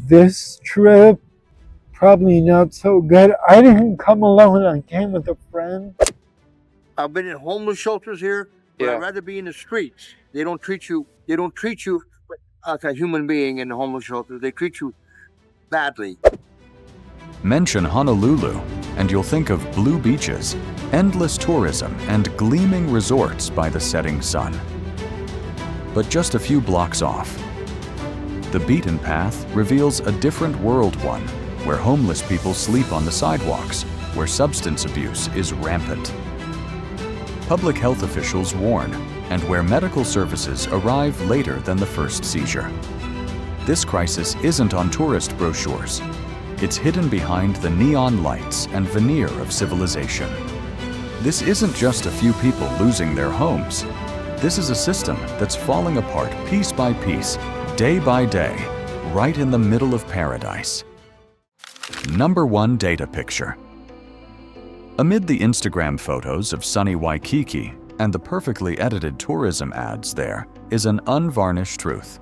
This trip, probably not so good. I didn't come alone, I came with a friend. I've been in homeless shelters here, but I'd rather be in the streets. They don't treat you like a human being in the homeless shelter. They treat you badly. Mention Honolulu, and you'll think of blue beaches, endless tourism, and gleaming resorts by the setting sun. But just a few blocks off, the beaten path reveals a different world one, where homeless people sleep on the sidewalks, where substance abuse is rampant. Public health officials warn, and where medical services arrive later than the first seizure. This crisis isn't on tourist brochures. It's hidden behind the neon lights and veneer of civilization. This isn't just a few people losing their homes. This is a system that's falling apart piece by piece, day by day, right in the middle of paradise. Number 1 data picture. Amid the Instagram photos of sunny Waikiki and the perfectly edited tourism ads there is an unvarnished truth.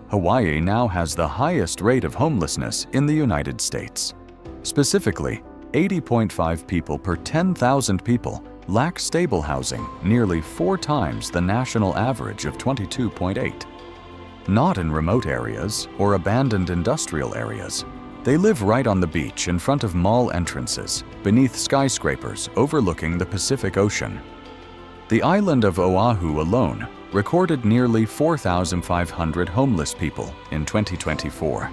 Hawaii now has the highest rate of homelessness in the United States. Specifically, 80.5 people per 10,000 people lack stable housing, nearly 4 times the national average of 22.8. Not in remote areas or abandoned industrial areas. They live right on the beach in front of mall entrances, beneath skyscrapers overlooking the Pacific Ocean. The island of Oahu alone recorded nearly 4,500 homeless people in 2024.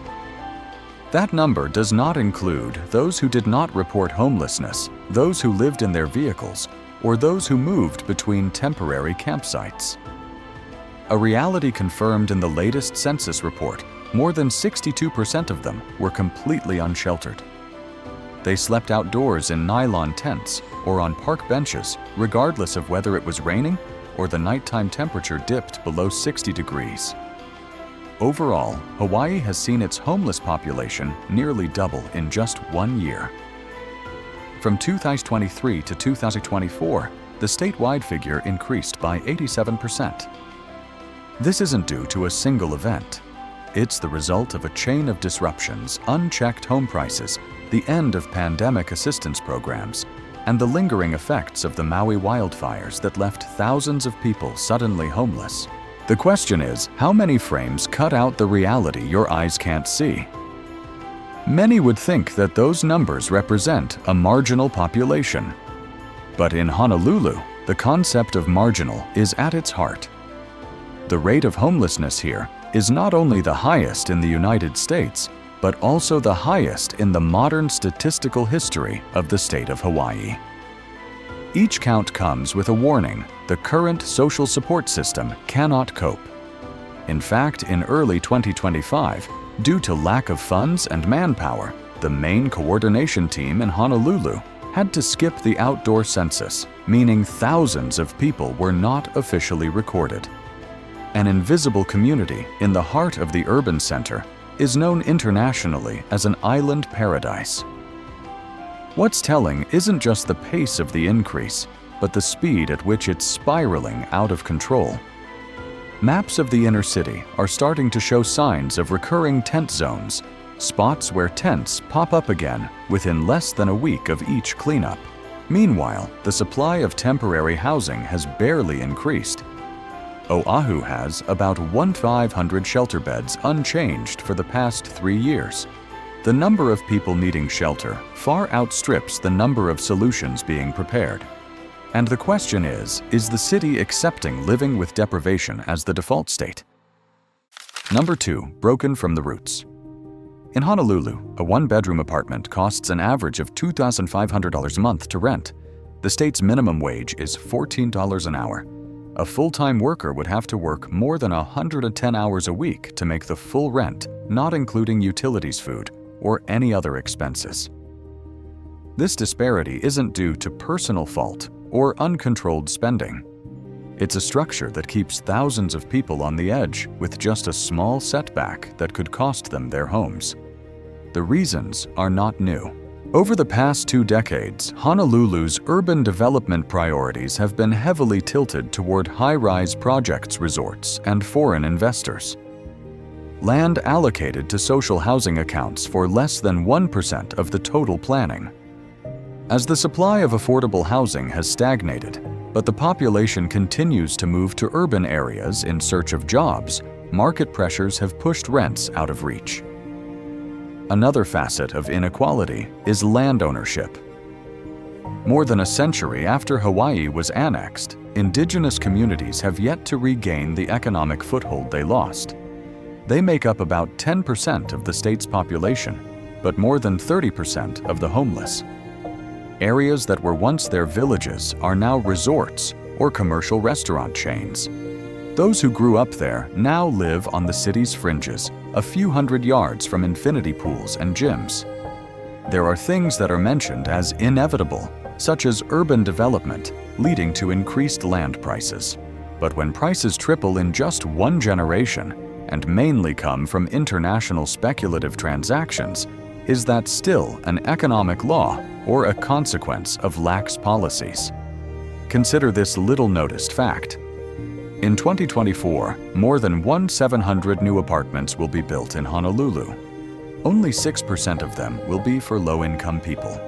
That number does not include those who did not report homelessness, those who lived in their vehicles, or those who moved between temporary campsites. A reality confirmed in the latest census report, more than 62% of them were completely unsheltered. They slept outdoors in nylon tents or on park benches, regardless of whether it was raining or the nighttime temperature dipped below 60 degrees. Overall, Hawaii has seen its homeless population nearly double in just 1 year. From 2023 to 2024, the statewide figure increased by 87%. This isn't due to a single event. It's the result of a chain of disruptions, unchecked home prices, the end of pandemic assistance programs, and the lingering effects of the Maui wildfires that left thousands of people suddenly homeless. The question is, how many frames cut out the reality your eyes can't see? Many would think that those numbers represent a marginal population. But in Honolulu, the concept of marginal is at its heart. The rate of homelessness here is not only the highest in the United States, but also the highest in the modern statistical history of the state of Hawaii. Each count comes with a warning: the current social support system cannot cope. In fact, in early 2025, due to lack of funds and manpower, the main coordination team in Honolulu had to skip the outdoor census, meaning thousands of people were not officially recorded. An invisible community in the heart of the urban center is known internationally as an island paradise. What's telling isn't just the pace of the increase, but the speed at which it's spiraling out of control. Maps of the inner city are starting to show signs of recurring tent zones, spots where tents pop up again within less than a week of each cleanup. Meanwhile, the supply of temporary housing has barely increased. Oahu has about 1,500 shelter beds unchanged for the past 3 years. The number of people needing shelter far outstrips the number of solutions being prepared. And the question is the city accepting living with deprivation as the default state? Number 2, broken from the roots. In Honolulu, a 1-bedroom apartment costs an average of $2,500 a month to rent. The state's minimum wage is $14 an hour. A full-time worker would have to work more than 110 hours a week to make the full rent, not including utilities, food, or any other expenses. This disparity isn't due to personal fault or uncontrolled spending. It's a structure that keeps thousands of people on the edge with just a small setback that could cost them their homes. The reasons are not new. Over the past 2 decades, Honolulu's urban development priorities have been heavily tilted toward high-rise projects, resorts, and foreign investors. land allocated to social housing accounts for less than 1% of the total planning. As the supply of affordable housing has stagnated, but the population continues to move to urban areas in search of jobs, market pressures have pushed rents out of reach. Another facet of inequality is land ownership. More than a century after Hawaii was annexed, indigenous communities have yet to regain the economic foothold they lost. They make up about 10% of the state's population, but more than 30% of the homeless. Areas that were once their villages are now resorts or commercial restaurant chains. Those who grew up there now live on the city's fringes, a few hundred yards from infinity pools and gyms. There are things that are mentioned as inevitable, such as urban development, leading to increased land prices. But when prices triple in just one generation, and mainly come from international speculative transactions, is that still an economic law or a consequence of lax policies? Consider this little-noticed fact. In 2024, more than 1,700 new apartments will be built in Honolulu. Only 6% of them will be for low-income people.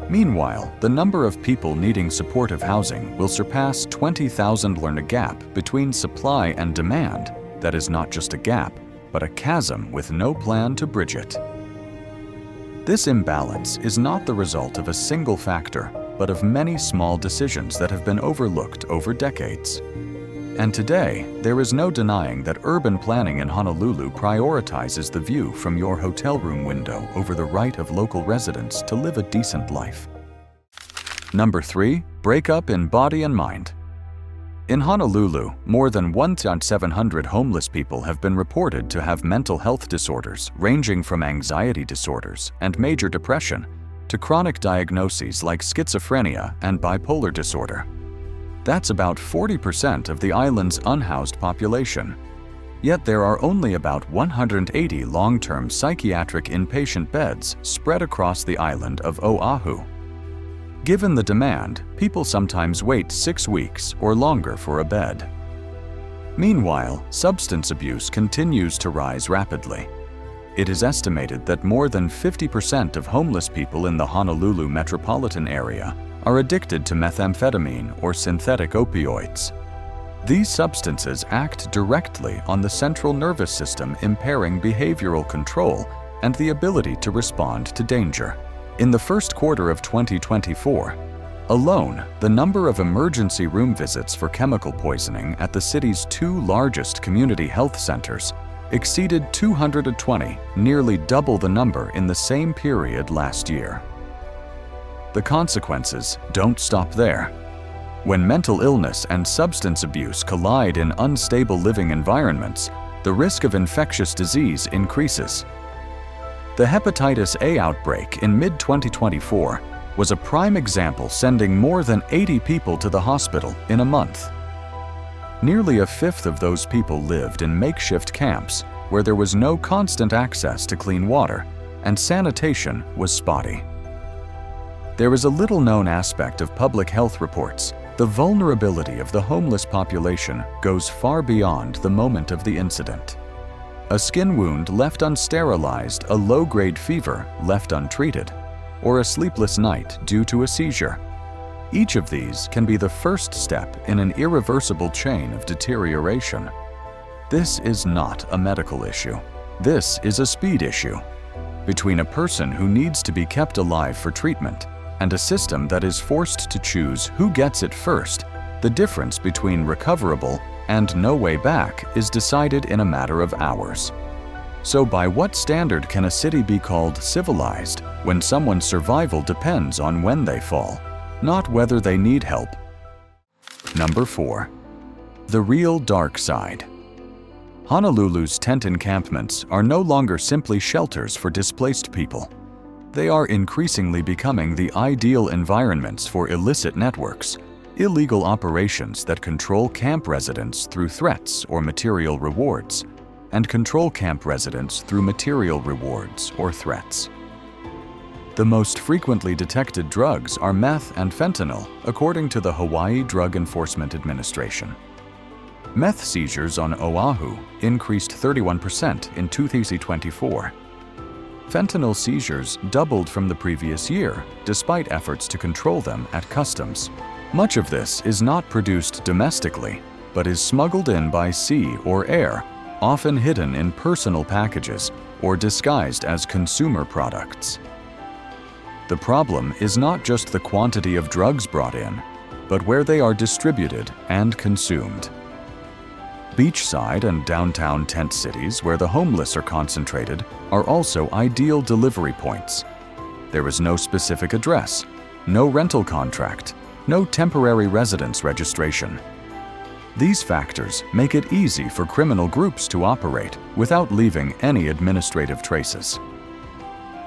Meanwhile, the number of people needing supportive housing will surpass 20,000, learn a gap between supply and demand that is not just a gap, but a chasm with no plan to bridge it. This imbalance is not the result of a single factor, but of many small decisions that have been overlooked over decades. And today, there is no denying that urban planning in Honolulu prioritizes the view from your hotel room window over the right of local residents to live a decent life. Number 3. Breakup in body and mind. In Honolulu, more than 1,700 homeless people have been reported to have mental health disorders ranging from anxiety disorders and major depression to chronic diagnoses like schizophrenia and bipolar disorder. That's about 40% of the island's unhoused population. Yet there are only about 180 long-term psychiatric inpatient beds spread across the island of Oahu. Given the demand, people sometimes wait 6 weeks or longer for a bed. Meanwhile, substance abuse continues to rise rapidly. It is estimated that more than 50% of homeless people in the Honolulu metropolitan area are addicted to methamphetamine or synthetic opioids. These substances act directly on the central nervous system, impairing behavioral control and the ability to respond to danger. In the first quarter of 2024, alone, the number of emergency room visits for chemical poisoning at the city's 2 largest community health centers exceeded 220, nearly double the number in the same period last year. The consequences don't stop there. When mental illness and substance abuse collide in unstable living environments, the risk of infectious disease increases. The hepatitis A outbreak in mid-2024 was a prime example, sending more than 80 people to the hospital in a month. Nearly a fifth of those people lived in makeshift camps where there was no constant access to clean water and sanitation was spotty. There is a little-known aspect of public health reports. The vulnerability of the homeless population goes far beyond the moment of the incident. A skin wound left unsterilized, a low-grade fever left untreated, or a sleepless night due to a seizure. Each of these can be the first step in an irreversible chain of deterioration. This is not a medical issue. This is a speed issue between a person who needs to be kept alive for treatment and a system that is forced to choose who gets it first. The difference between recoverable and no way back is decided in a matter of hours. So by what standard can a city be called civilized when someone's survival depends on when they fall, not whether they need help? Number 4. The real dark side. Honolulu's tent encampments are no longer simply shelters for displaced people. They are increasingly becoming the ideal environments for illicit networks, illegal operations that control camp residents through threats or material rewards, and control camp residents through material rewards or threats. The most frequently detected drugs are meth and fentanyl, according to the Hawaii Drug Enforcement Administration. Meth seizures on Oahu increased 31% in 2024. Fentanyl seizures doubled from the previous year, despite efforts to control them at customs. Much of this is not produced domestically, but is smuggled in by sea or air, often hidden in personal packages or disguised as consumer products. The problem is not just the quantity of drugs brought in, but where they are distributed and consumed. Beachside and downtown tent cities where the homeless are concentrated are also ideal delivery points. There is no specific address, no rental contract, no temporary residence registration. These factors make it easy for criminal groups to operate without leaving any administrative traces.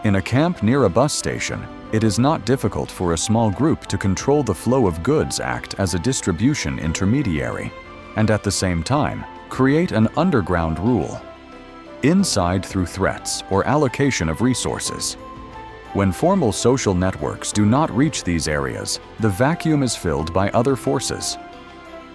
In a camp near a bus station, it is not difficult for a small group to control the flow of goods, act as a distribution intermediary, and at the same time, create an underground rule. Inside through threats or allocation of resources. When formal social networks do not reach these areas, the vacuum is filled by other forces.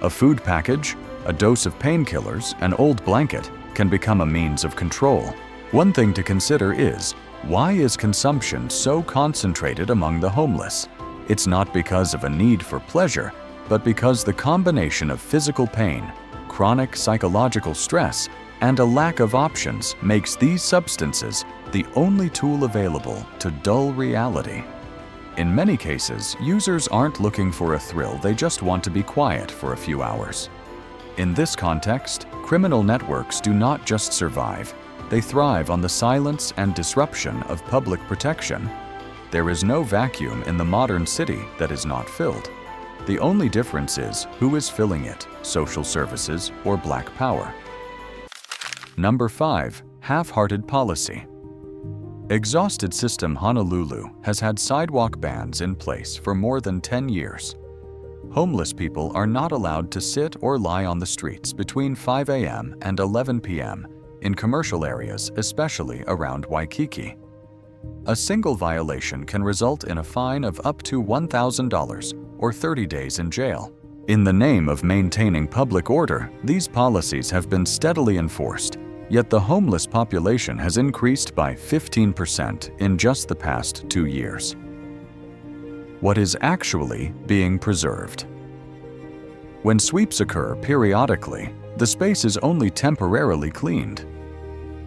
A food package, a dose of painkillers, an old blanket can become a means of control. One thing to consider is, why is consumption so concentrated among the homeless? It's not because of a need for pleasure, but because the combination of physical pain, chronic psychological stress, and a lack of options makes these substances the only tool available to dull reality. In many cases, users aren't looking for a thrill, they just want to be quiet for a few hours. In this context, criminal networks do not just survive, they thrive on the silence and disruption of public protection. There is no vacuum in the modern city that is not filled. The only difference is who is filling it, social services or Black power. Number 5. Half-hearted policy. Exhausted system Honolulu has had sidewalk bans in place for more than 10 years. Homeless people are not allowed to sit or lie on the streets between 5 a.m. and 11 p.m. in commercial areas, especially around Waikiki. A single violation can result in a fine of up to $1,000 or 30 days in jail. In the name of maintaining public order, these policies have been steadily enforced, yet the homeless population has increased by 15% in just the past 2 years. What is actually being preserved? When sweeps occur periodically, the space is only temporarily cleaned.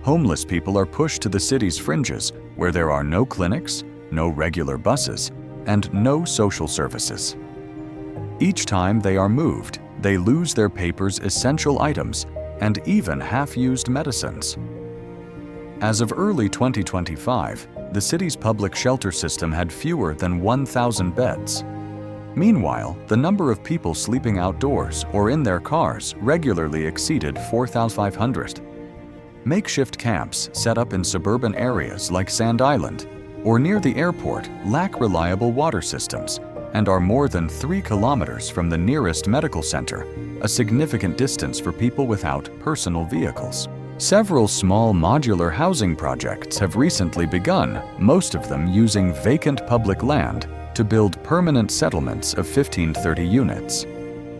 Homeless people are pushed to the city's fringes, where there are no clinics, no regular buses, and no social services. Each time they are moved, they lose their paper's essential items and even half-used medicines. As of early 2025, the city's public shelter system had fewer than 1,000 beds. Meanwhile, the number of people sleeping outdoors or in their cars regularly exceeded 4,500. Makeshift camps set up in suburban areas like Sand Island or near the airport lack reliable water systems and are more than 3 kilometers from the nearest medical center, a significant distance for people without personal vehicles. Several small modular housing projects have recently begun, most of them using vacant public land to build permanent settlements of 15-30 units.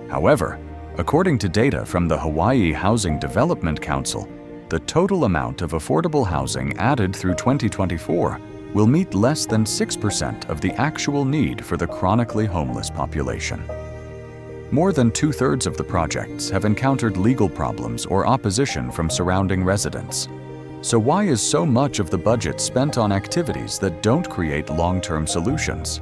However, according to data from the Hawaii Housing Development Council, the total amount of affordable housing added through 2024 will meet less than 6% of the actual need for the chronically homeless population. More than 2/3 of the projects have encountered legal problems or opposition from surrounding residents. So why is so much of the budget spent on activities that don't create long-term solutions?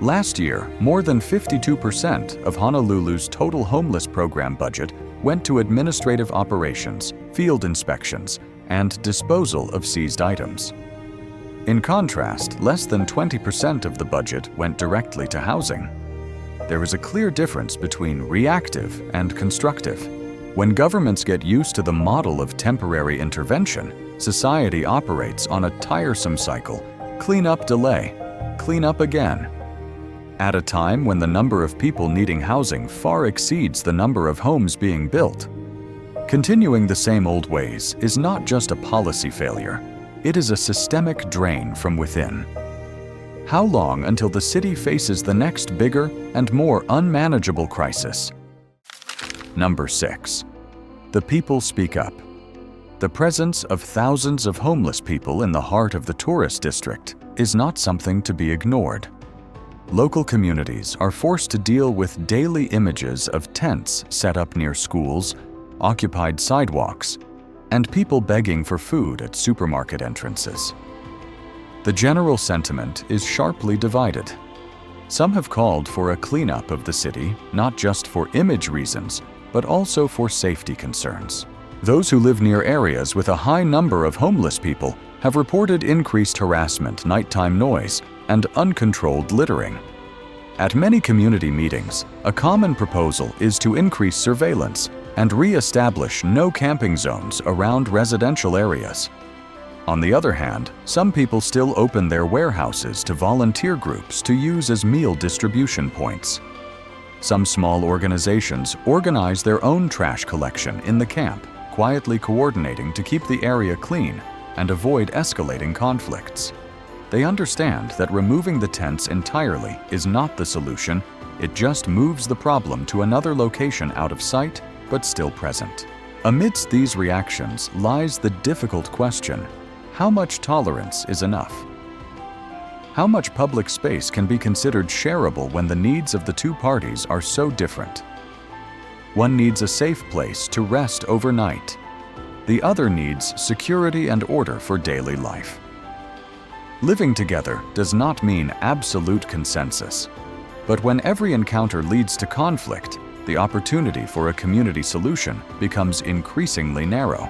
Last year, more than 52% of Honolulu's total homeless program budget went to administrative operations, field inspections, and disposal of seized items. In contrast, less than 20% of the budget went directly to housing. There is a clear difference between reactive and constructive. When governments get used to the model of temporary intervention, society operates on a tiresome cycle: clean up, delay, clean up again. At a time when the number of people needing housing far exceeds the number of homes being built. Continuing the same old ways is not just a policy failure, it is a systemic drain from within. How long until the city faces the next bigger and more unmanageable crisis? Number 6. The people speak up. The presence of thousands of homeless people in the heart of the tourist district is not something to be ignored. Local communities are forced to deal with daily images of tents set up near schools, occupied sidewalks, and people begging for food at supermarket entrances. The general sentiment is sharply divided. Some have called for a cleanup of the city, not just for image reasons, but also for safety concerns. Those who live near areas with a high number of homeless people have reported increased harassment, nighttime noise, and uncontrolled littering. At many community meetings, a common proposal is to increase surveillance and re-establish no camping zones around residential areas. On the other hand, some people still open their warehouses to volunteer groups to use as meal distribution points. Some small organizations organize their own trash collection in the camp, quietly coordinating to keep the area clean and avoid escalating conflicts. They understand that removing the tents entirely is not the solution, it just moves the problem to another location out of sight, but still present. Amidst these reactions lies the difficult question: how much tolerance is enough? How much public space can be considered shareable when the needs of the two parties are so different? One needs a safe place to rest overnight. The other needs security and order for daily life. Living together does not mean absolute consensus, but when every encounter leads to conflict, the opportunity for a community solution becomes increasingly narrow.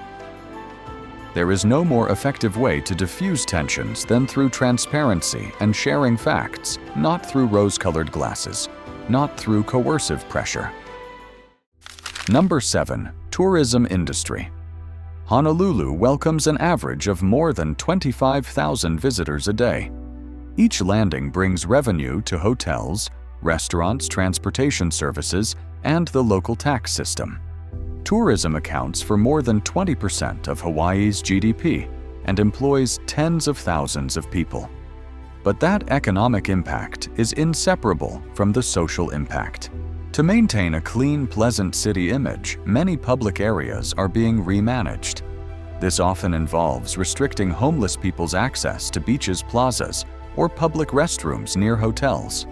There is no more effective way to diffuse tensions than through transparency and sharing facts, not through rose-colored glasses, not through coercive pressure. Number 7. Tourism industry. Honolulu welcomes an average of more than 25,000 visitors a day. Each landing brings revenue to hotels, restaurants, transportation services, and the local tax system. Tourism accounts for more than 20% of Hawaii's GDP and employs tens of thousands of people. But that economic impact is inseparable from the social impact. To maintain a clean, pleasant city image, many public areas are being remanaged. This often involves restricting homeless people's access to beaches, plazas, or public restrooms near hotels.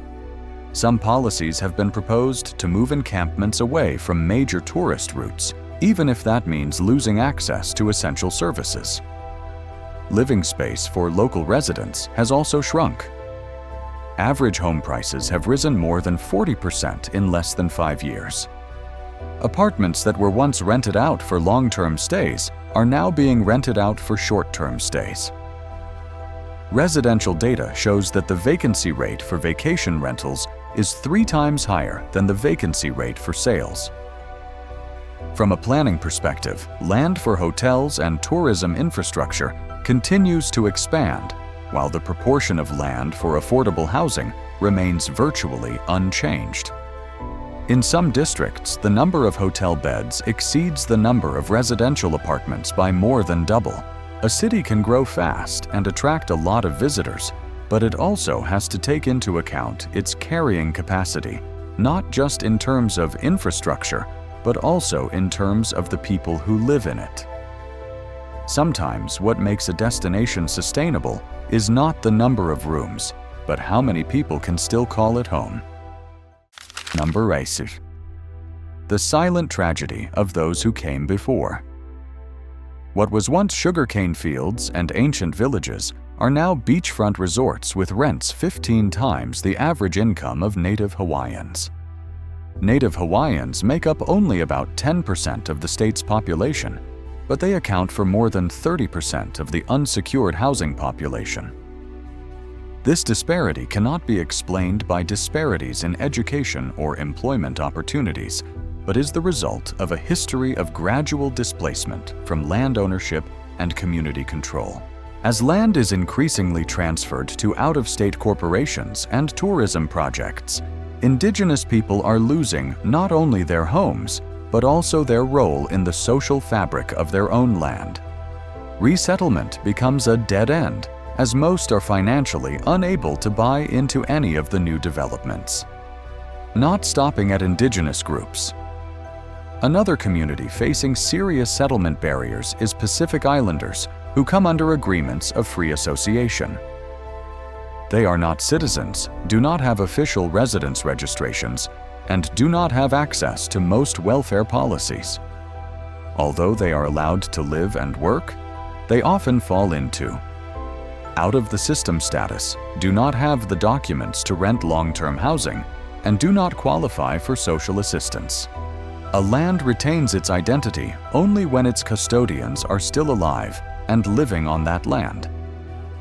Some policies have been proposed to move encampments away from major tourist routes, even if that means losing access to essential services. Living space for local residents has also shrunk. Average home prices have risen more than 40% in less than 5 years. Apartments that were once rented out for long-term stays are now being rented out for short-term stays. Residential data shows that the vacancy rate for vacation rentals is 3 times higher than the vacancy rate for sales. From a planning perspective, land for hotels and tourism infrastructure continues to expand, while the proportion of land for affordable housing remains virtually unchanged. In some districts, the number of hotel beds exceeds the number of residential apartments by more than double. A city can grow fast and attract a lot of visitors, but it also has to take into account its carrying capacity, not just in terms of infrastructure, but also in terms of the people who live in it. Sometimes what makes a destination sustainable is not the number of rooms, but how many people can still call it home. Number 8. The silent tragedy of those who came before. What was once sugarcane fields and ancient villages are now beachfront resorts with rents 15 times the average income of Native Hawaiians. Native Hawaiians make up only about 10% of the state's population, but they account for more than 30% of the unsecured housing population. This disparity cannot be explained by disparities in education or employment opportunities, but is the result of a history of gradual displacement from land ownership and community control. As land is increasingly transferred to out-of-state corporations and tourism projects, Indigenous people are losing not only their homes, but also their role in the social fabric of their own land. Resettlement becomes a dead end, as most are financially unable to buy into any of the new developments. Not stopping at Indigenous groups. Another community facing serious settlement barriers is Pacific Islanders, who come under agreements of free association. They are not citizens, do not have official residence registrations, and do not have access to most welfare policies. Although they are allowed to live and work, they often fall into out-of-the-system status, do not have the documents to rent long-term housing, and do not qualify for social assistance. A land retains its identity only when its custodians are still alive and living on that land.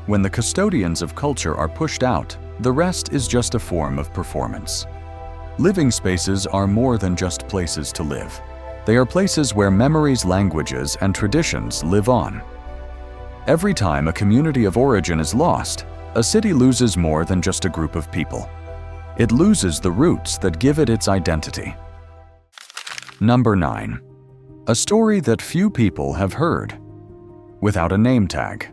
When the custodians of culture are pushed out, the rest is just a form of performance. Living spaces are more than just places to live. They are places where memories, languages, and traditions live on. Every time a community of origin is lost, a city loses more than just a group of people. It loses the roots that give it its identity. Number 9. A story that few people have heard. Without a name tag.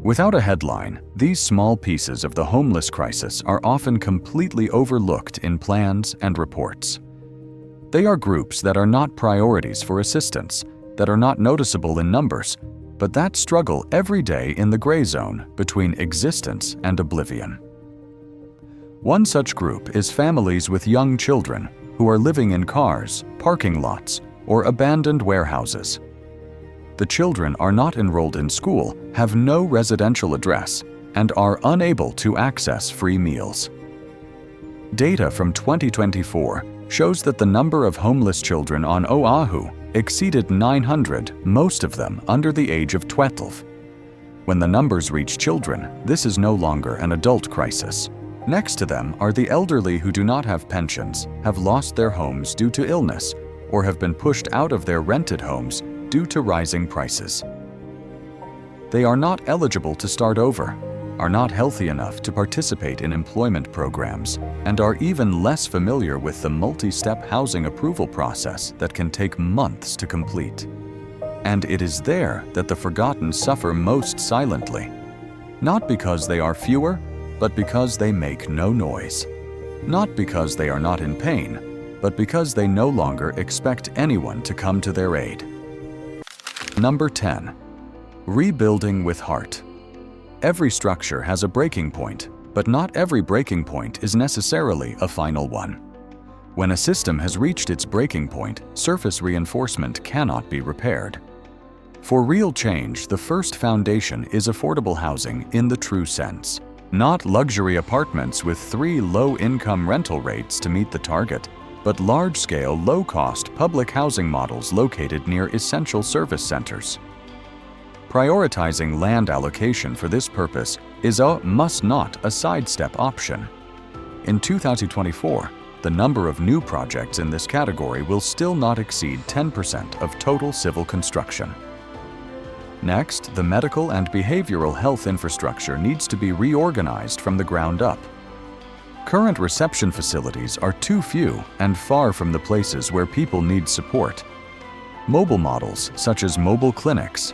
Without a headline, these small pieces of the homeless crisis are often completely overlooked in plans and reports. They are groups that are not priorities for assistance, that are not noticeable in numbers, but that struggle every day in the gray zone between existence and oblivion. One such group is families with young children who are living in cars, parking lots, or abandoned warehouses. The children are not enrolled in school, have no residential address, and are unable to access free meals. Data from 2024 shows that the number of homeless children on Oahu exceeded 900, most of them under the age of 12. When the numbers reach children, this is no longer an adult crisis. Next to them are the elderly who do not have pensions, have lost their homes due to illness, or have been pushed out of their rented homes due to rising prices. They are not eligible to start over, are not healthy enough to participate in employment programs, and are even less familiar with the multi-step housing approval process that can take months to complete. And it is there that the forgotten suffer most silently, not because they are fewer, but because they make no noise. Not because they are not in pain, but because they no longer expect anyone to come to their aid. Number 10. Rebuilding with heart. Every structure has a breaking point, but not every breaking point is necessarily a final one. When a system has reached its breaking point, surface reinforcement cannot be repaired. For real change, the first foundation is affordable housing in the true sense. Not luxury apartments with 3 low-income rental rates to meet the target, but large-scale, low-cost public housing models located near essential service centers. Prioritizing land allocation for this purpose is a must-not a sidestep option. In 2024, the number of new projects in this category will still not exceed 10% of total civil construction. Next, the medical and behavioral health infrastructure needs to be reorganized from the ground up. Current reception facilities are too few and far from the places where people need support. Mobile models such as mobile clinics,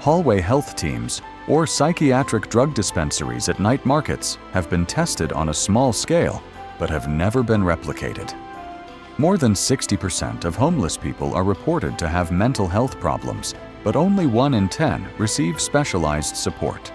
hallway health teams, or psychiatric drug dispensaries at night markets have been tested on a small scale but have never been replicated. More than 60% of homeless people are reported to have mental health problems, but only 1 in 10 receive specialized support.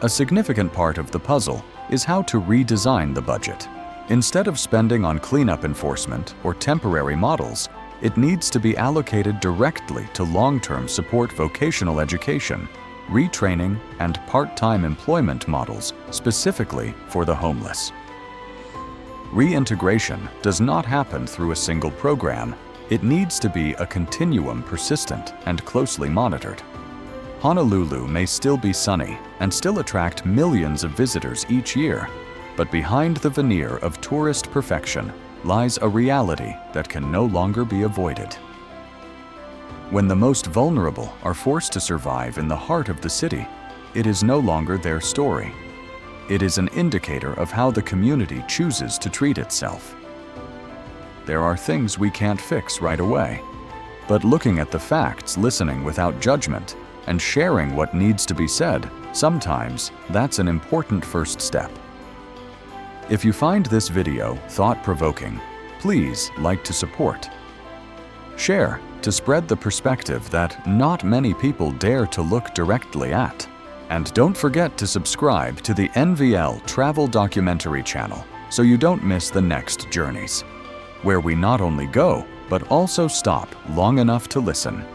A significant part of the puzzle is how to redesign the budget. Instead of spending on cleanup enforcement or temporary models, it needs to be allocated directly to long-term support vocational education, retraining, and part-time employment models specifically for the homeless. Reintegration does not happen through a single program. It needs to be a continuum, persistent and closely monitored. Honolulu may still be sunny and still attract millions of visitors each year, but behind the veneer of tourist perfection lies a reality that can no longer be avoided. When the most vulnerable are forced to survive in the heart of the city, it is no longer their story. It is an indicator of how the community chooses to treat itself. There are things we can't fix right away, but looking at the facts, listening without judgment, and sharing what needs to be said, sometimes that's an important first step. If you find this video thought-provoking, please like to support. Share to spread the perspective that not many people dare to look directly at. And don't forget to subscribe to the NVL Travel Documentary channel so you don't miss the next journeys, where we not only go, but also stop long enough to listen.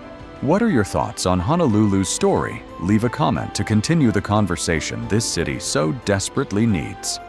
What are your thoughts on Honolulu's story? Leave a comment to continue the conversation this city so desperately needs.